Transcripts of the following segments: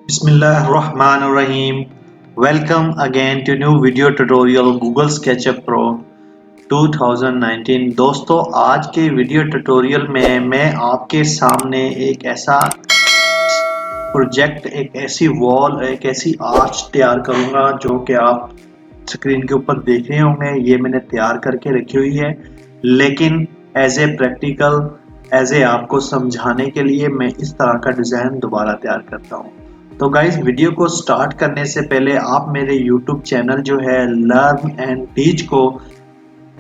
Bismillahirrahmanirrahim. Welcome again to new video tutorial Google SketchUp Pro 2019। दोस्तों आज के video tutorial में मैं आपके सामने एक ऐसा प्रोजेक्ट, एक ऐसी वॉल, एक ऐसी आर्च तैयार करूंगा जो कि आप स्क्रीन के ऊपर देख रहे होंगे। ये मैंने तैयार करके रखी हुई है, लेकिन as a practical, as a आपको समझाने के लिए मैं इस तरह का डिज़ाइन दोबारा तैयार करता हूँ। तो गाइज वीडियो को स्टार्ट करने से पहले आप मेरे यूट्यूब चैनल जो है लर्न एंड टीच को,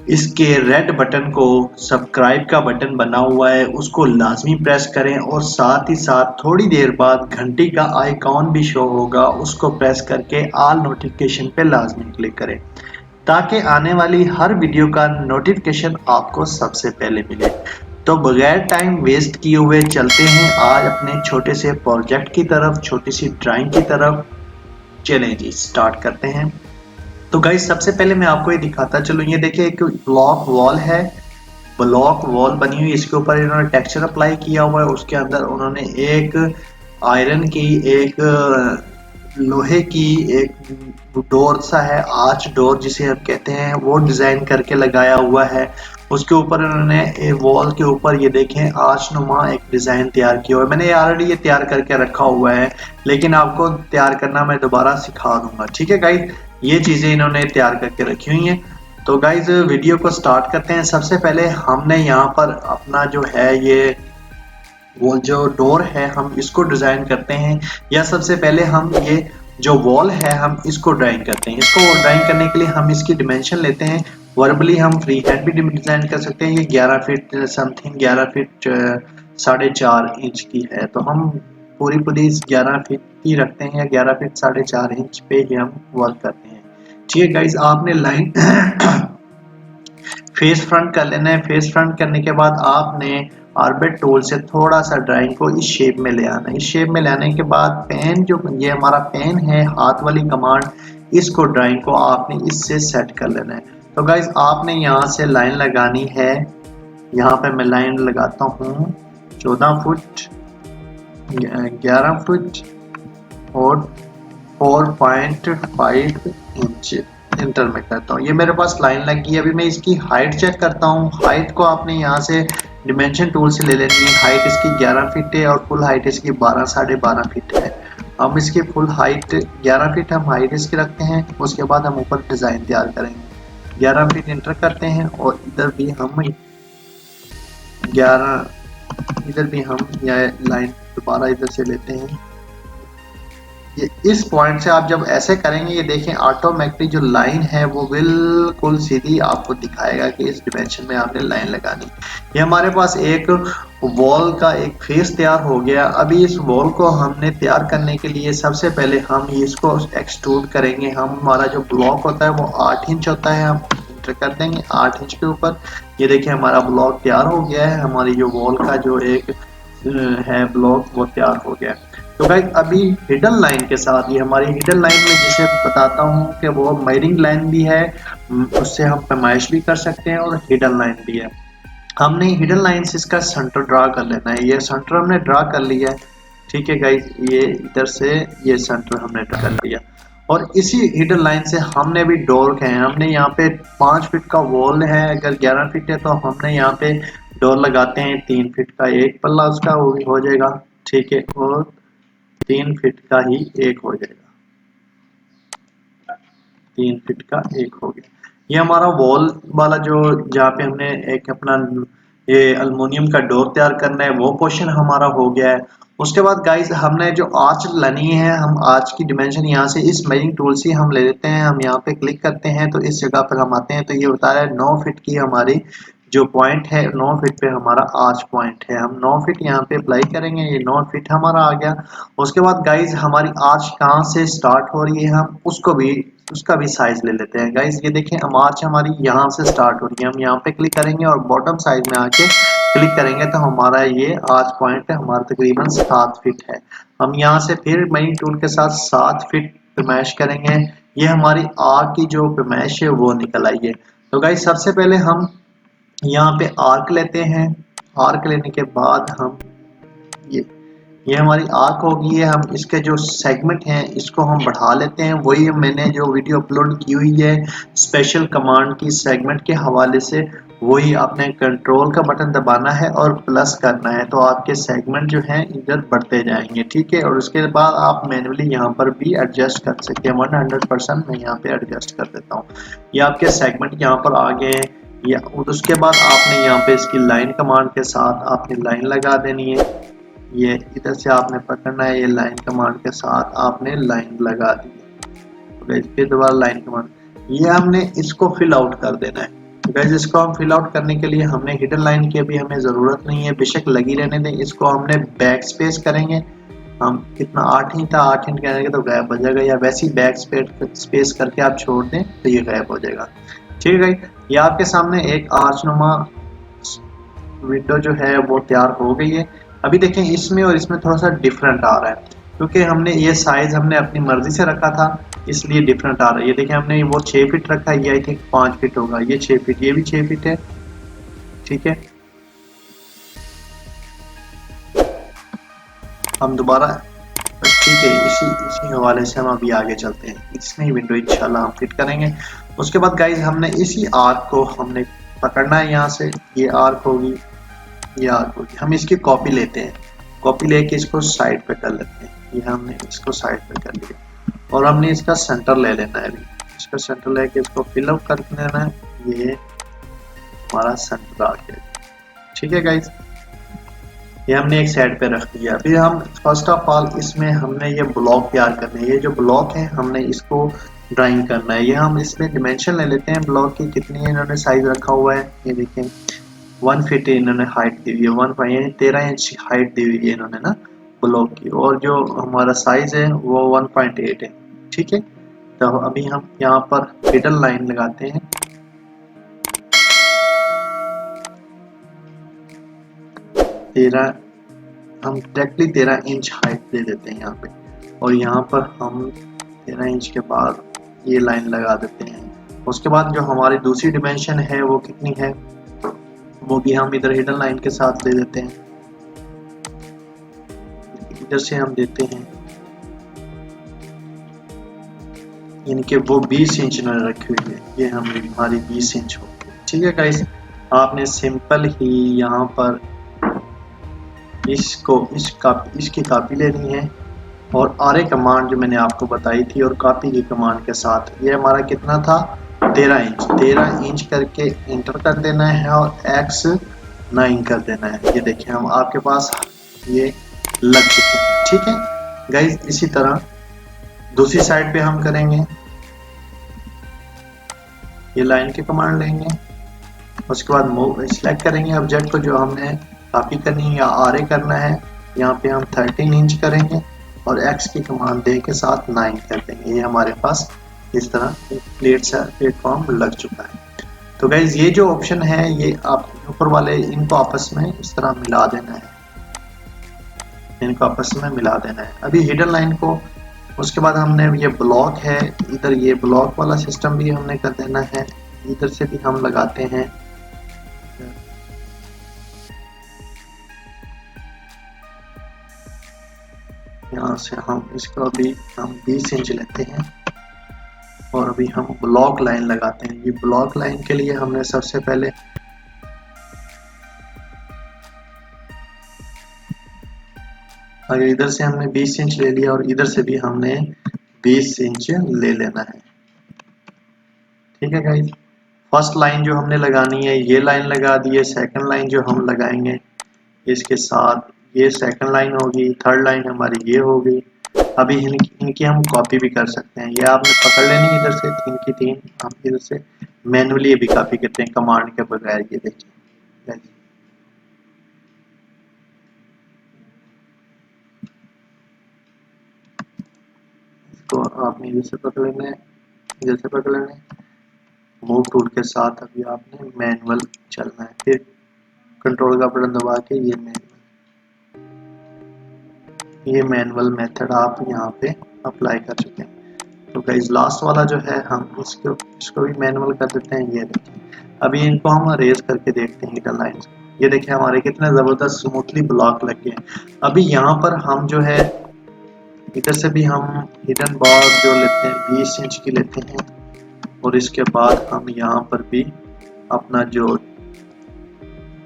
इसके रेड बटन को, सब्सक्राइब का बटन बना हुआ है, उसको लाजमी प्रेस करें और साथ ही साथ थोड़ी देर बाद घंटी का आइकॉन भी शो होगा, उसको प्रेस करके ऑल नोटिफिकेशन पे लाजमी क्लिक करें ताकि आने वाली हर वीडियो का नोटिफिकेशन आपको सबसे पहले मिले। तो बगैर टाइम वेस्ट किए हुए चलते हैं आज अपने छोटे से प्रोजेक्ट की तरफ, छोटी सी ड्राइंग की तरफ। चलें जी, स्टार्ट करते हैं। तो गाइस सबसे पहले मैं आपको ये दिखाता चलूँ। ये देखिए एक ब्लॉक वॉल है, ब्लॉक वॉल बनी हुई, इसके ऊपर इन्होंने टेक्सचर अप्लाई किया हुआ है। उसके अंदर उन्होंने एक आयरन की, एक लोहे की, एक डोर सा है, आर्च डोर जिसे हम कहते हैं, वो डिजाइन करके लगाया हुआ है। उसके ऊपर उन्होंने वॉल के ऊपर ये देखें आर्च नुमा एक डिजाइन तैयार किया हुआ है। मैंने ऑलरेडी ये तैयार करके रखा हुआ है, लेकिन आपको तैयार करना मैं दोबारा सिखा दूंगा। ठीक है गाइस, ये चीजें इन्होंने तैयार करके रखी हुई हैं। तो गाइज वीडियो को स्टार्ट करते हैं। सबसे पहले हमने यहाँ पर अपना जो है ये वो जो डोर है हम इसको डिजाइन करते हैं, या सबसे पहले हम ये जो वॉल है हम इसको ड्राइंग करते हैं। इसको ड्राइंग करने के लिए हम इसकी डिमेंशन लेते हैं। वर्बली हम फ्री हैंड भी डिजाइन कर सकते हैं। ये 11 फीट समथिंग, 11 फीट 4.5 इंच की है, तो हम पूरी पूरी 11 फीट की रखते हैं, या 11 फीट 4.5 इंच पे ही हम वर्क करते हैं। ठीक है गाइज, आपने लाइन फेस फ्रंट कर लेना है। फेस फ्रंट करने के बाद आपने ऑर्बिट टूल से थोड़ा सा ड्राइंग को इस शेप में ले आना है। इस शेप में लाने के बाद पेन, जो ये हमारा पेन है, हाथ वाली कमांड, इसको ड्राइंग को आपने इससे सेट कर लेना है। तो गाइज आपने यहाँ से लाइन लगानी है। यहाँ पे मैं लाइन लगाता हूँ 14 फुट, 11 फुट और 4.5 इंच इंटर में करता हूँ। ये मेरे पास लाइन लगी है। अभी मैं इसकी हाइट चेक करता हूँ। हाइट को आपने यहाँ से डिमेंशन टूल से ले लेनी है। हाइट इसकी 11 फीट है और फुल हाइट इसकी 12 साढ़े 12 फीट है। हम इसकी फुल हाइट 11 फीट हम हाइट इसकी रखते हैं। उसके बाद हम ऊपर डिज़ाइन तैयार करेंगे। 11 फीट इंटर करते हैं और इधर भी हम 11, इधर भी हम यह लाइन दोबारा इधर से लेते हैं। ये इस पॉइंट से आप जब ऐसे करेंगे, ये देखें ऑटोमेटिकली जो लाइन है वो बिल्कुल सीधी आपको दिखाएगा कि इस डिमेंशन में आपने लाइन लगानी। ये हमारे पास एक वॉल का एक फेस तैयार हो गया। अभी इस वॉल को हमने तैयार करने के लिए सबसे पहले हम इसको एक्सट्रूड करेंगे। हम हमारा जो ब्लॉक होता है वो 8 इंच होता है, हम इंटर कर देंगे 8 इंच के ऊपर। ये देखिए हमारा ब्लॉक तैयार हो गया है। हमारी जो वॉल का जो एक है ब्लॉक वो तैयार हो गया। तो गाइस अभी हिडन लाइन के साथ, ये हमारी हिडन लाइन में जिसे बताता हूँ कि वो माइरिंग लाइन भी है, उससे हम पैमाइश भी कर सकते हैं, और हिडन लाइन भी है। हमने हिडन लाइन से इसका सेंटर ड्रा कर लेना है। ये सेंटर हमने ड्रा कर लिया है। ठीक है गाइस, ये इधर से ये सेंटर हमने ड्रा कर लिया, और इसी हिडन लाइन से हमने भी डोर के हैं। हमने यहाँ पे 5 फीट का वॉल है, अगर 11 फीट है तो हमने यहाँ पे डोर लगाते हैं 3 फीट का, एक पल्ला उसका वो भी हो जाएगा। ठीक है, और 3 फीट का ही एक हो जाएगा, 3 फीट का एक हो गया। ये हमारा वॉल वाला जो, जहाँ पे हमने एक अपना ये अल्युमिनियम का डोर तैयार करना है, वो पोर्शन हमारा हो गया है। उसके बाद गाइस हमने जो आर्च लेनी है, हम आर्च की डिमेंशन यहाँ से इस मेजरिंग टूल से हम ले लेते हैं। हम यहाँ पे क्लिक करते हैं तो इस जगह पर हम आते हैं, तो ये बता रहा है 9 फीट की हमारी जो पॉइंट है, 9 फीट पे हमारा आर्च पॉइंट है। हम 9 फीट यहाँ पे अप्लाई करेंगे, ये 9 फीट हमारा आ गया। उसके बाद गाइज हमारी आर्च कहाँ से स्टार्ट हो रही है, हम उसका भी साइज ले लेते हैं। गाइज ये देखें आर्च हमारी यहाँ से स्टार्ट हो रही है। हम यहाँ पे क्लिक करेंगे और बॉटम साइड में आके क्लिक करेंगे तो हमारा ये आर्च पॉइंट है, हमारा तकरीबन 7 फीट है। हम यहाँ से फिर मेन टूल के साथ 7 फीट पैमाइश करेंगे। ये हमारी आर्क की जो पैमाइश है वो निकल आई है। तो गाइज सबसे पहले हम यहाँ पे आर्क लेते हैं। आर्क लेने के बाद हम ये ये हमारी आर्क होगी। है हम इसके जो सेगमेंट हैं इसको हम बढ़ा लेते हैं। वही मैंने जो वीडियो अपलोड की हुई है स्पेशल कमांड की सेगमेंट के हवाले से, वही आपने कंट्रोल का बटन दबाना है और प्लस करना है, तो आपके सेगमेंट जो हैं इधर बढ़ते जाएंगे। ठीक है, और उसके बाद आप मैन्युअली यहाँ पर भी एडजस्ट कर सकते हैं। 100% मैं यहाँ पे एडजस्ट कर देता हूँ। ये आपके सेगमेंट यहाँ पर आ गए हैं। या उसके बाद आपने यहाँ पे इसकी लाइन कमांड के साथ आपने लाइन लगा देनी है। ये इधर से आपने पकड़ना है, ये लाइन कमांड के साथ आपने लाइन लगा दी है। फिर दोबारा लाइन कमांड, ये हमने इसको फिल आउट कर देना है। गाइस इसको हम फिल आउट करने के लिए हमने हिडन लाइन की अभी हमें जरूरत नहीं है, बेशक लगी रहने दें। इसको हमने बैक स्पेस करेंगे। हम कितना 8 इंच था, 8 इंच करेंगे तो गायब हो जाएगा, या वैसे ही बैक स्पेस करके आप छोड़ दें तो ये गायब हो जाएगा। ठीक है, ये आपके सामने एक आर्चनुमा विंडो जो है वो तैयार हो गई है। अभी देखें इसमें और इसमें थोड़ा सा डिफरेंट आ रहा है, क्योंकि हमने ये साइज हमने अपनी मर्जी से रखा था, इसलिए डिफरेंट आ रहा है। ये देखें हमने वो 6 फीट रखा है, ये आई थिंक 5 फीट होगा, ये 6 फीट, ये भी 6 फीट है। ठीक है, हम दोबारा, ठीक है, इसी इसी हवाले से हम अभी आगे चलते हैं। इसमें ही विंडो इंशाल्लाह हम फिट करेंगे। उसके बाद गाइज हमने इसी आर्क को हमने पकड़ना है, यहाँ से ये आर्क होगी, ये आर्क होगी, हम इसकी कॉपी लेते हैं। कॉपी लेके इसको साइड पे कर लेते हैं। ये हमने इसको साइड पे कर लिया और हमने इसका सेंटर ले लेना है। अभी इसका सेंटर लेके इसको फिल अप कर लेना है। ये हमारा सेंटर आ गया। ठीक है गाइज, ये हमने एक साइड पे रख दिया। अभी हम फर्स्ट ऑफ ऑल इसमें हमने ये ब्लॉक तैयार करने हैं। ये जो ब्लॉक है हमने इसको ड्राइंग करना है। ये हम इसमें डिमेंशन ले लेते हैं ब्लॉक की, कितनी है इन्होंने साइज रखा हुआ है। ये देखें 1 फीट इन्होंने हाइट दी हुई है, 13 इंच हाइट दी हुई है इन्होंने ना ब्लॉक की, और जो हमारा साइज है वो 1.8 है। ठीक है, तो अभी हम यहाँ पर मिडल लाइन लगाते हैं। 13, हम डायरेक्टली 13 इंच हाइट दे देते हैं यहाँ पे, और यहाँ पर हम 13 इंच के बाद ये लाइन लगा देते हैं। उसके बाद जो हमारी दूसरी डिमेंशन है वो कितनी है, वो भी हम इधर हिडन लाइन के साथ दे देते हैं। इधर से हम देते हैं, इनके वो 20 इंच न रखी हुई है, ये हमारी 20 इंच हो गई। ठीक है गाइस, आपने सिंपल ही यहाँ पर इसकी कॉपी लेनी है, और आरे कमांड जो मैंने आपको बताई थी और कॉपी की कमांड के साथ, ये हमारा कितना था 13 इंच करके इंटर कर देना है और x 9 कर देना है। ये देखिए हम आपके पास ये लग चुके हैं। ठीक है गाइज, इसी तरह दूसरी साइड पे हम करेंगे। ये लाइन के कमांड लेंगे, उसके बाद मूव सिलेक्ट करेंगे ऑब्जेक्ट को जो हमने कॉपी करनी है या आरे करना है। यहाँ पे हम 13 इंच करेंगे और x की कमांड दे के साथ 9 कर देंगे। ये हमारे पास इस तरह प्लेटफॉर्म लग चुका है। तो गाइज ये जो ऑप्शन है ये आप ऊपर वाले इनको आपस में इस तरह मिला देना है, इनको आपस में मिला देना है। अभी हिडन लाइन को, उसके बाद हमने ये ब्लॉक है इधर, ये ब्लॉक वाला सिस्टम भी हमने कर देना है। इधर से भी हम लगाते हैं, यहाँ से हम इसको अभी हम 20 इंच लेते हैं और अभी हम ब्लॉक लाइन लगाते हैं। ये ब्लॉक लाइन के लिए हमने सबसे पहले अगर इधर से हमने 20 इंच ले लिया और इधर से भी हमने 20 इंच ले लेना है। ठीक है गाइस, फर्स्ट लाइन जो हमने लगानी है ये लाइन लगा दी है। सेकंड लाइन जो हम लगाएंगे इसके साथ ये सेकंड लाइन होगी, थर्ड लाइन हमारी ये होगी। अभी इनकी हम कॉपी भी कर सकते हैं, ये आपने पकड़ लेनी है इधर से 3 की 3, हम इधर से मैनुअली भी कॉपी करते हैं कमांड के बगैर। ये देखिए तो आपने इधर से पकड़ लेना है, इधर से पकड़ लेना है। मूव टूल के साथ अभी आपने मैनुअल चलना है, फिर कंट्रोल का बटन दबा के ये मैनुअल मेथड आप यहाँ पे अप्लाई कर चुके हैं। तो गाइस लास्ट वाला जो है हम इसको भी मैनुअल कर देते हैं। ये देखिए अभी इनको हम रेज करके देखते हैं हिडन लाइंस। ये देखिए हमारे कितने ज़बरदस्त स्मूथली ब्लॉक लग गए। अभी यहाँ पर हम जो है इधर से भी हम हिडन बार जो लेते हैं 20 इंच की लेते हैं और इसके बाद हम यहाँ पर भी अपना जो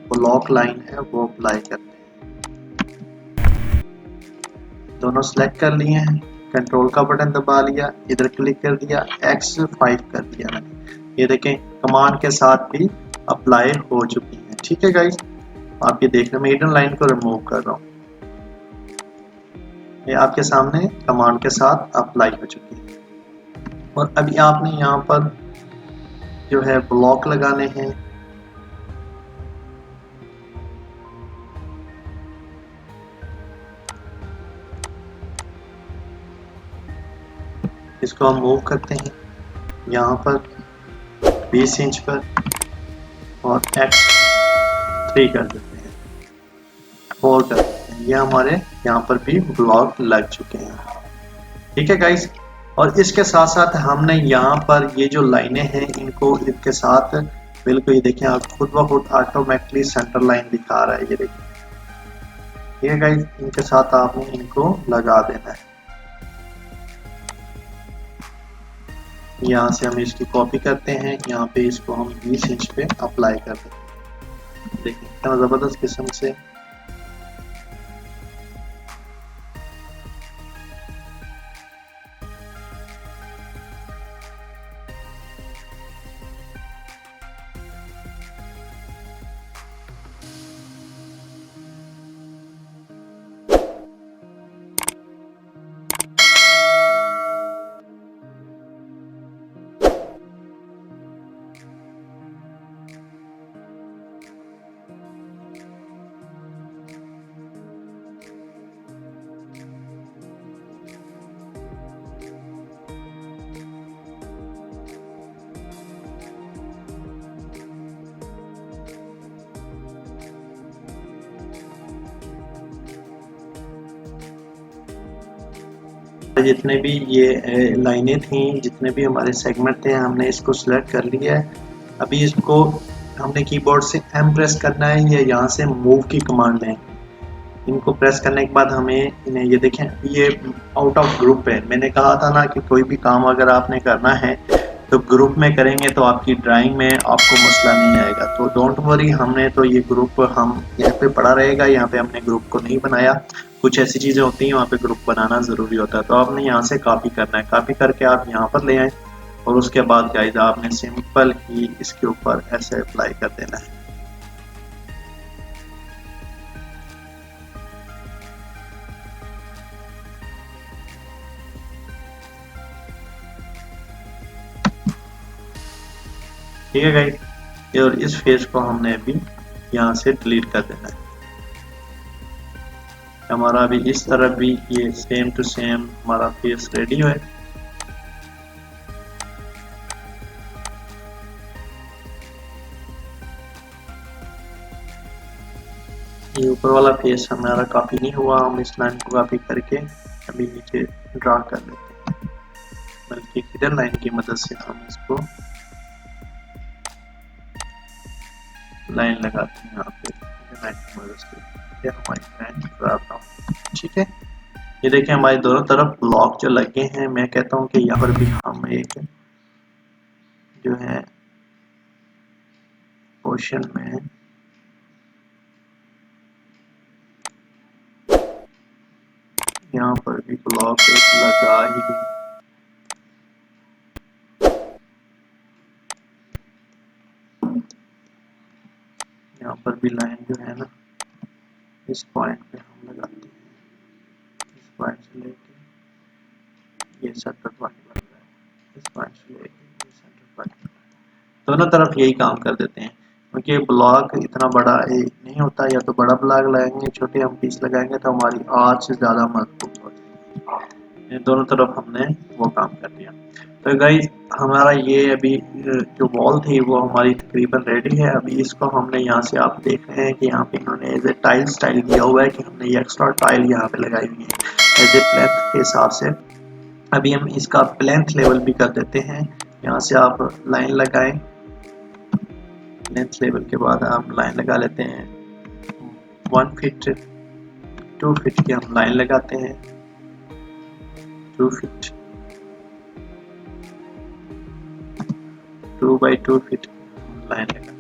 ब्लॉक लाइन है वो अप्लाई करते हैं। दोनों सेलेक्ट कर लिए हैं, कंट्रोल का बटन दबा लिया, इधर क्लिक कर दिया, X5 कर दिया मैंने। ये देखें कमांड के साथ भी अप्लाई हो चुकी है। ठीक है गाइस, आप ये देख रहे हैं मैं हिडन लाइन को रिमूव कर रहा हूँ, ये आपके सामने कमांड के साथ अप्लाई हो चुकी है। और अभी आपने यहाँ पर जो है ब्लॉक लगाने हैं। इसको हम मूव करते हैं यहाँ पर 20 इंच पर और X3 कर देते हैं, 4 कर देते हैं। ये हमारे यहाँ पर भी ब्लॉक लग चुके हैं। ठीक है गाइस, और इसके साथ साथ हमने यहाँ पर ये जो लाइनें हैं इनको इनके साथ बिल्कुल ये देखें आप खुद ब खुद ऑटोमेटिकली सेंटर लाइन दिखा रहा है। ये देखिए, ठीक है गाइस, इनके साथ आपने इनको लगा देना है। यहाँ से हम इसकी कॉपी करते हैं, यहाँ पे इसको हम 20 इंच पे अप्लाई कर देते हैं। देखिए कितना ज़बरदस्त किस्म से जितने भी ये लाइनें थी, जितने भी हमारे सेगमेंट थे, हमने इसको सिलेक्ट कर लिया है। अभी इसको हमने कीबोर्ड से M प्रेस करना है या यहाँ से मूव की कमांड है। इनको प्रेस करने के बाद हमें इन्हें ये देखें ये आउट ऑफ ग्रुप है। मैंने कहा था ना कि कोई भी काम अगर आपने करना है तो ग्रुप में करेंगे तो आपकी ड्राइंग में आपको मसला नहीं आएगा। तो डोंट वरी, हमने तो ये ग्रुप हम यहाँ पे पड़ा रहेगा, यहाँ पे हमने ग्रुप को नहीं बनाया। कुछ ऐसी चीज़ें होती हैं वहाँ पे ग्रुप बनाना ज़रूरी होता है। तो आपने यहाँ से कॉपी करना है, कॉपी करके आप यहाँ पर ले आए और उसके बाद गाइस आपने सिंपल ही इसके ऊपर ऐसे अप्लाई कर देना है। ठीक है गाइस, और इस फेस को हमने अभी यहाँ से डिलीट कर देना है। हमारा अभी इस तरफ भी ये सेम टू सेम हमारा फेस रेडी है। ये ऊपर वाला फेस हमारा कॉपी नहीं हुआ, हम इस लाइन को कॉपी करके अभी नीचे ड्रा कर लेते हैं, बल्कि हिडन लाइन की मदद से हम इसको लाइन लगाते हैं यहाँ पे लाइन की मदद से। हमारी लाइन कराता हूँ, ठीक है। ये देखें हमारी दोनों तरफ ब्लॉक जो लगे हैं। मैं कहता हूँ कि यहाँ पर भी हम एक जो है पोर्शन में यहाँ पर भी ब्लॉक एक लगा ही दें। यहाँ पर भी लाइन जो है ना इस पॉइंट पे हम लगाते हैं, इस पॉइंट से लेके ये सेंटर पॉइंट बन रहा है, इस पॉइंट से लेके ये सेंटर पॉइंट बन रहा है। दोनों तरफ यही काम कर देते हैं क्योंकि ब्लॉक इतना बड़ा नहीं होता। या तो बड़ा ब्लॉक लगाएंगे, छोटे हम पीस लगाएंगे तो हमारी आर्च से ज़्यादा मजबूत होती है। दोनों तरफ हमने वो काम कर दिया। तो गाइस हमारा ये अभी जो वॉल थी वो हमारी तकरीबन रेडी है। अभी इसको हमने यहाँ से आप देख रहे हैं कि यहाँ पे इन्होंने एज ए टाइल स्टाइल दिया हुआ है कि हमने ये एक्स्ट्रा टाइल यहाँ पे लगाई हुई है एज ए प्लेंथ के हिसाब से। अभी हम इसका प्लेंथ लेवल भी कर देते हैं। यहाँ से आप लाइन लगाएं, लेंथ लेवल के बाद हम लाइन लगा लेते हैं 1 फीट 2 फीट की हम लाइन लगाते हैं, 2 फीट 2 बाई 2 फीट की लाइन लगाते हैं।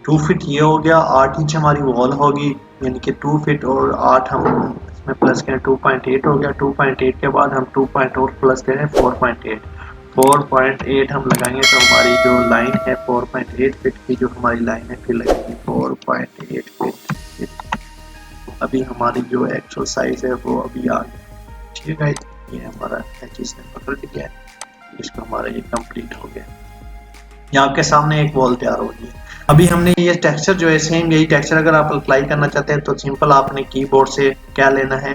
टू फीट ये हो गया, 8 इंच हमारी वॉल होगी, यानी कि 2 फीट और 8 हम इसमें प्लस करें 2.8 हो गया। 2.8 के बाद हम 2 पॉइंट और प्लस करें 4.8 4.8 हम लगाएंगे तो हमारी जो लाइन है 4.8 फीट की जो हमारी लाइन है फिर लगेगी 4.8 फीट। अभी हमारी जो एक्चुअल साइज है वो अभी आ गया। ठीक है, ये हमारा एचएस ने पकड़ लिया है, इसको हमारा ये कंप्लीट हो गया। यहाँ आपके सामने एक वॉल तैयार हो गई है। अभी हमने ये टेक्सचर जो है सेम यही टेक्सचर अगर आप अप्लाई करना चाहते हैं तो सिंपल आपने कीबोर्ड से क्या लेना है,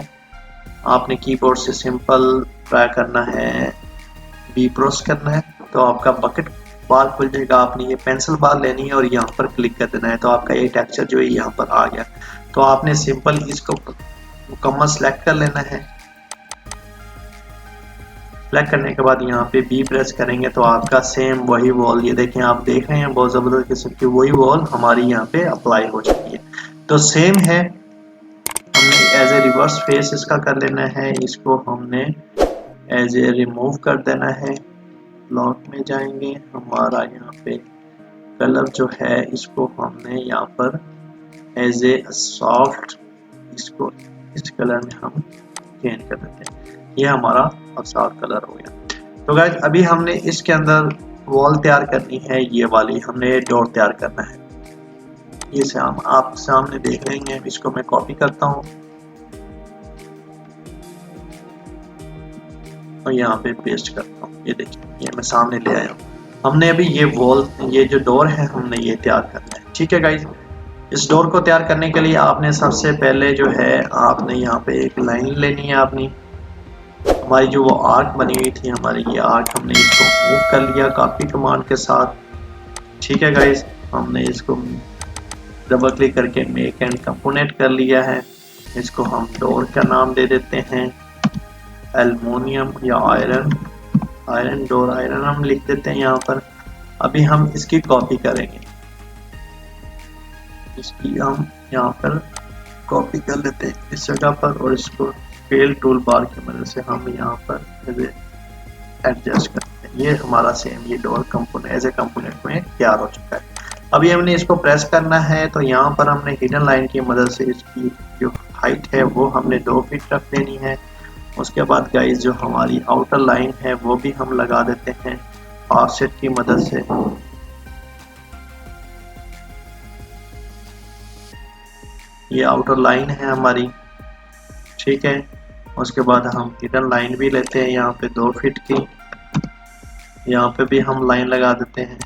आपने कीबोर्ड से सिंपल ट्राई करना है, बी प्रेस करना है तो आपका बकेट बार खुल जाएगा। आपने ये पेंसिल बार लेनी है और यहाँ पर क्लिक कर देना है तो आपका ये टेक्सचर जो है यहाँ पर आ गया। तो आपने सिंपल इसको मुकम्मल सेलेक्ट कर लेना है। सेलेक्ट करने के बाद यहाँ पे बी प्रेस करेंगे तो आपका सेम वही वॉल, ये देखें आप देख रहे हैं बहुत ज़बरदस्त किस्म की वही वॉल हमारी यहाँ पे अप्लाई हो चुकी है। तो सेम है, हमने एज ए रिवर्स फेस इसका कर लेना है, इसको हमने एज ए रिमूव कर देना है। ब्लॉक में जाएंगे, हमारा यहाँ पे कलर जो है इसको हमने यहाँ पर एज ए सॉफ्ट, इसको इस कलर में हम चेंज कर देते हैं। ये हमारा अब सॉफ्ट कलर हो गया। तो गाइस अभी हमने इसके अंदर वॉल तैयार करनी है, ये वाली हमने डोर तैयार करना है। ये आप सामने देख रहे हैं, इसको मैं कॉपी करता हूँ और यहाँ पे पेस्ट करता हूँ। ये देखिए ये मैं सामने ले आया हूँ। हमने अभी ये वॉल, ये जो डोर है हमने ये तैयार करना है। ठीक है गाइस, इस डोर को तैयार करने के लिए आपने सबसे पहले जो है आपने यहाँ पे एक लाइन लेनी है अपनी, हमारी जो वो आर्क बनी हुई थी हमारी ये आर्क हमने इसको मूव कर लिया कॉपी कमांड के साथ। ठीक है गाइस, हमने इसको डबल क्लिक करके मेक एंड कंपोनेंट कर लिया है। इसको हम डोर का नाम दे देते हैं एल्युमिनियम या आयरन डोर, आयरन हम लिख देते हैं यहाँ पर। अभी हम इसकी कॉपी करेंगे, इसकी हम यहाँ पर कॉपी कर लेते हैं इस जगह पर और इसको स्केल टूल बार की मदद से हम यहाँ पर एडजस्ट करते हैं। ये हमारा सेम ये door component as a component में तैयार हो चुका है। अभी हमने इसको प्रेस करना है तो यहाँ पर हमने हिडन लाइन की मदद से इसकी जो हाइट है वो हमने 2 फीट रख देनी है। उसके बाद गाइस जो हमारी आउटर लाइन है वो भी हम लगा देते हैं ऑफसेट की मदद से। ये आउटर लाइन है हमारी, ठीक है। उसके बाद हम हिडन लाइन भी लेते हैं यहाँ पे 2 फीट की, यहाँ पे भी हम लाइन लगा देते हैं।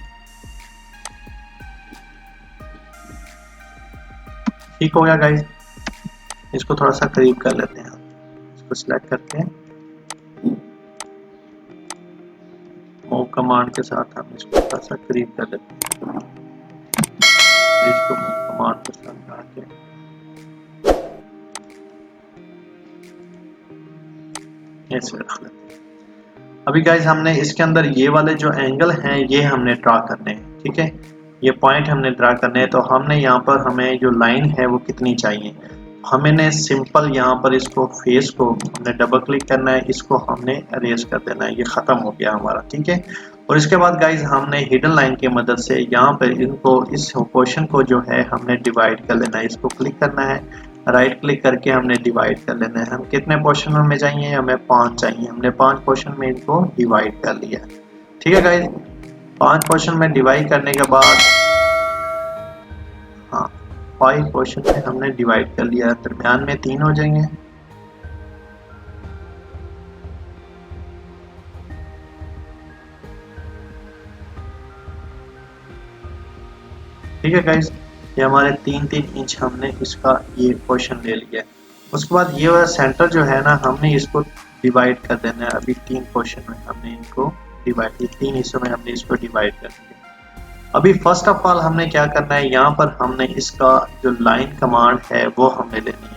ठीक हो गया गाइस, इसको थोड़ा सा करीब कर लेते हैं, इसको सिलेक्ट करते हैं मूव कमांड के साथ हम इसको थोड़ा सा करीब कर लेते हैं। इसको मूव कमांड के साथ आके ऐसे रख लेते हैं। अभी गाइस हमने इसके अंदर ये वाले जो एंगल हैं ये हमने ड्रा करने हैं, ठीक है। ये पॉइंट हमने ड्रा करने हैं तो हमने यहाँ पर हमें जो लाइन है वो कितनी चाहिए, हमने सिंपल यहाँ पर इसको फेस को हमने डबल क्लिक करना है, इसको हमने अरेज कर देना है, ये खत्म हो गया हमारा, ठीक है। और इसके बाद गाइस हमने हिडन लाइन की मदद से यहाँ पर इनको इस पोर्शन को जो है हमने डिवाइड कर लेना है। इसको क्लिक करना है, राइट क्लिक करके हमने डिवाइड कर लेना है। हम कितने पोर्शन में चाहिए, हमें 5 चाहिए, हमने 5 पोर्शन में इनको डिवाइड कर लिया, ठीक है गाइस। 5 पोर्शन में डिवाइड करने के बाद 5 पोर्शन में हमने डिवाइड कर लिया, दरम्यान में 3 हो जाएंगे। ठीक है गाइस, ये हमारे 3-3 इंच हमने इसका ये पोर्शन ले लिया है। उसके बाद ये वाला सेंटर जो है ना हमने इसको डिवाइड कर देना है। अभी 3 पोर्शन में हमने इनको डिवाइड, 3 हिस्सों में हमने इसको डिवाइड कर दिया। अभी फर्स्ट ऑफ ऑल हमने क्या करना है, यहाँ पर हमने इसका जो लाइन कमांड है वो हमने लेनी है।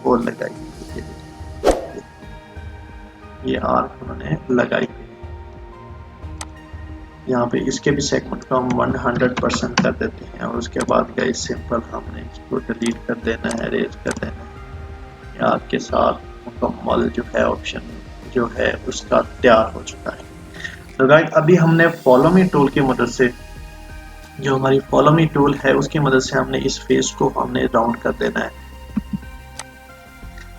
और लगाई, ये आर्क उन्होंने लगाई। यहाँ पे इसके भी सेगमेंट को हम 100% कर देते हैं और उसके बाद गाइस सिंपल हमने इसको डिलीट कर देना है, अरेज कर देना है। याद के साथ मुकम्मल जो है ऑप्शन जो है उसका तैयार हो चुका है। तो गाइस अभी हमने फॉलो मी टूल की मदद से, जो हमारी फॉलो मी टूल है उसकी मदद से हमने इस फेस को हमने राउंड कर देना है।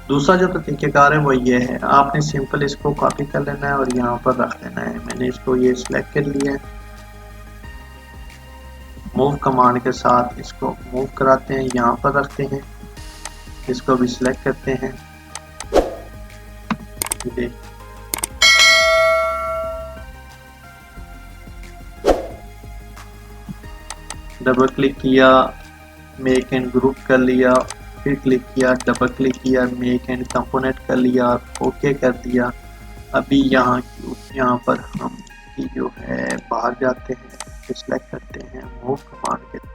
दूसरा जो तरीकेकार है वो ये है, आपने सिंपल इसको कॉपी कर लेना है और यहाँ पर रख देना है। मैंने इसको ये सिलेक्ट कर लिया है, मूव कमांड के साथ इसको मूव कराते हैं, यहाँ पर रखते हैं, इसको भी सिलेक्ट करते हैं, डबल क्लिक किया, मेक एंड ग्रुप कर लिया, फिर क्लिक किया, डबल क्लिक किया, मेक एंड कंपोनेंट कर लिया, ओके कर दिया। अभी यहाँ पर हम जो है बाहर जाते हैं, सिलेक्ट करते हैं, मूव कमांड के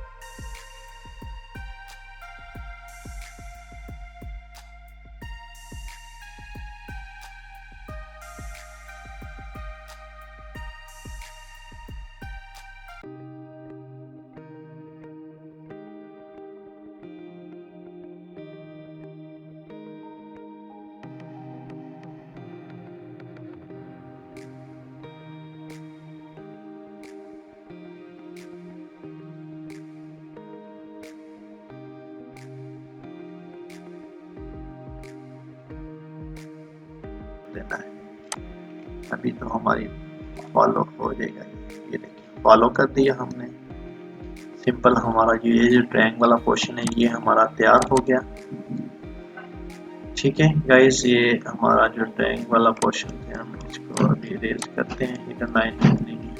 देना है। अभी तो हमारी फॉलो हो जाएगा, ये देखिए फॉलो कर दिया हमने। सिंपल हमारा ये जो ड्राइंग वाला पोर्शन है ये हमारा तैयार हो गया। ठीक है गाइस, ये हमारा जो ड्राइंग वाला पोर्शन है हम इसको अभी इरेज करते हैं, हिडन लाइन नहीं है।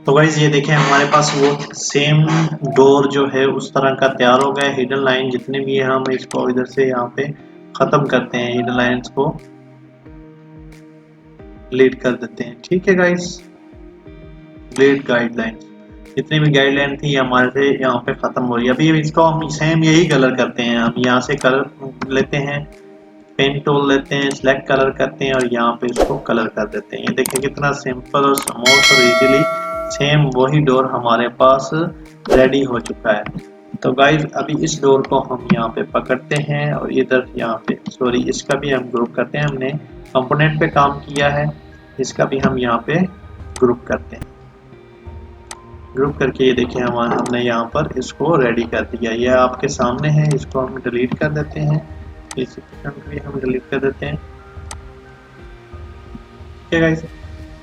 तो गाइज ये देखें हमारे पास वो सेम डोर जो है उस तरह का तैयार हो गया। हिडन लाइन जितने भी है हम इसको इधर से यहाँ पे खत्म करते हैं, हिडन लाइंस को डिलीट कर देते हैं। ठीक है गाइज, डिलीट गाइडलाइन, जितनी भी गाइडलाइन थी हमारे से यहाँ पे खत्म हो रही है। अभी इसको हम सेम यही कलर करते हैं, हम यहाँ से कलर लेते हैं, पेन टूल लेते हैं, सिलेक्ट कलर करते हैं और यहाँ पे इसको कलर कर देते हैं। ये देखिए कितना सिंपल और स्मूथ और इजीली सेम वही डोर हमारे पास रेडी हो चुका है। तो गाइज अभी इस डोर को हम यहाँ पे पकड़ते हैं और इधर यहाँ पे सॉरी इसका भी हम ग्रुप करते हैं। हमने कंपोनेंट पे काम किया है, इसका भी हम यहाँ पे ग्रुप करते हैं। ग्रुप करके ये देखिए हमने यहाँ पर इसको रेडी कर दिया। ये आपके सामने है, इसको हम डिलीट कर देते हैं, इस भी हम डिलीट कर देते हैं। ठीक है गाइस,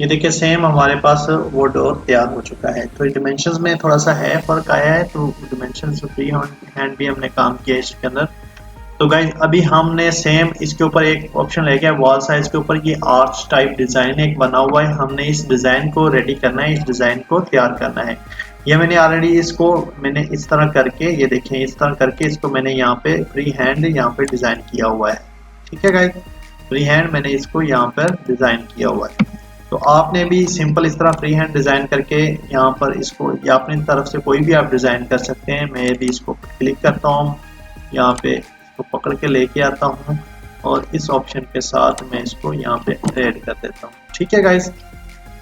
ये देखिए सेम हमारे पास वो डोर तैयार हो चुका है। तो डिमेंशंस में थोड़ा सा है फर्क आया है, तो डिमेंशंस फ्री हैंड भी हमने काम किया इसके अंदर। तो गाइस अभी हमने सेम इसके ऊपर एक ऑप्शन ले गया वॉल साइज के ऊपर, ये आर्च टाइप डिजाइन एक बना हुआ है। हमने इस डिजाइन को रेडी करना है, इस डिजाइन को तैयार करना है। ये मैंने ऑलरेडी इसको मैंने इस तरह करके, ये देखें इस तरह करके इसको मैंने यहाँ पे फ्री हैंड यहाँ पे डिजाइन किया हुआ है। ठीक है गाइस, फ्री हैंड मैंने इसको यहाँ पर डिजाइन किया हुआ है। तो आपने भी सिंपल इस तरह फ्री हैंड डिजाइन करके यहाँ पर इसको या अपनी तरफ से कोई भी आप डिजाइन कर सकते हैं। मैं भी इसको क्लिक करता हूँ, यहाँ पे इसको पकड़ के लेके आता हूँ और इस ऑप्शन के साथ मैं इसको यहाँ पे ऐड कर देता हूँ। ठीक है गाइस,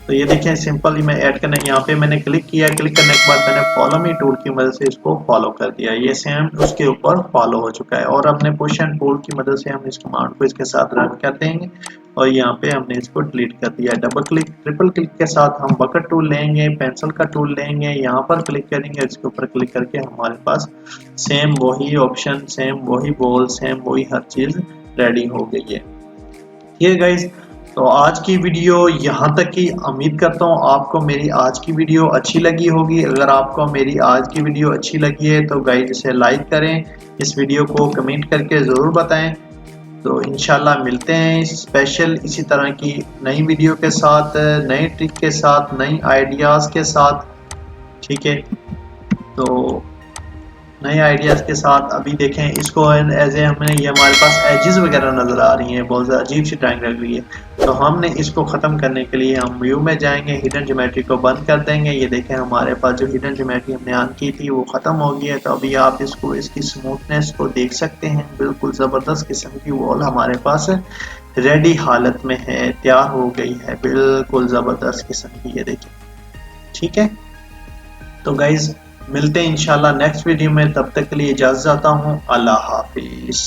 तो ये देखिए सिंपल मैं ऐड करने यहाँ पे मैंने क्लिक किया, क्लिक करने के बाद मैंने फॉलो मी टूल की मदद से इसको फॉलो कर दिया। ये सेम उसके ऊपर फॉलो हो चुका है और अपने पुश एंड पुल की मदद से हम इस कमांड को इसके साथ रन कर देंगे और यहाँ पे हमने इसको डिलीट कर दिया। डबल क्लिक ट्रिपल क्लिक के साथ हम बकेट टूल लेंगे, पेंसिल का टूल लेंगे, यहाँ पर क्लिक करेंगे, इसके ऊपर क्लिक करके हमारे पास सेम वही ऑप्शन, सेम वही बॉल, सेम वही हर चीज रेडी हो गई है। ये गाइस, तो आज की वीडियो यहाँ तक की। उम्मीद करता हूँ आपको मेरी आज की वीडियो अच्छी लगी होगी। अगर आपको मेरी आज की वीडियो अच्छी लगी है तो गाइस इसे लाइक करें, इस वीडियो को कमेंट करके ज़रूर बताएं। तो इंशाल्लाह मिलते हैं स्पेशल इसी तरह की नई वीडियो के साथ, नई ट्रिक के साथ, नई आइडियाज़ के साथ। ठीक है, तो नए आइडियाज़ के साथ। अभी देखें इसको एज ए हमने ये हमारे पास एजेस वगैरह नज़र आ रही हैं, बहुत अजीब सी ड्राइंग लग रही है। तो हमने इसको ख़त्म करने के लिए हम व्यू में जाएंगे, हिडन ज्योमेट्री को बंद कर देंगे। ये देखें हमारे पास जो हिडन ज्योमेट्री हमने ऑन की थी वो ख़त्म हो गई है। तो अभी आप इसको इसकी स्मूथनेस को देख सकते हैं, बिल्कुल ज़बरदस्त किस्म की वॉल हमारे पास रेडी हालत में है, तैयार हो गई है, बिल्कुल ज़बरदस्त किस्म की। ये देखें, ठीक है। तो गाइज मिलते हैं इंशाल्लाह नेक्स्ट वीडियो में, तब तक के लिए इजाज़त चाहता हूँ। अल्लाह हाफिज़।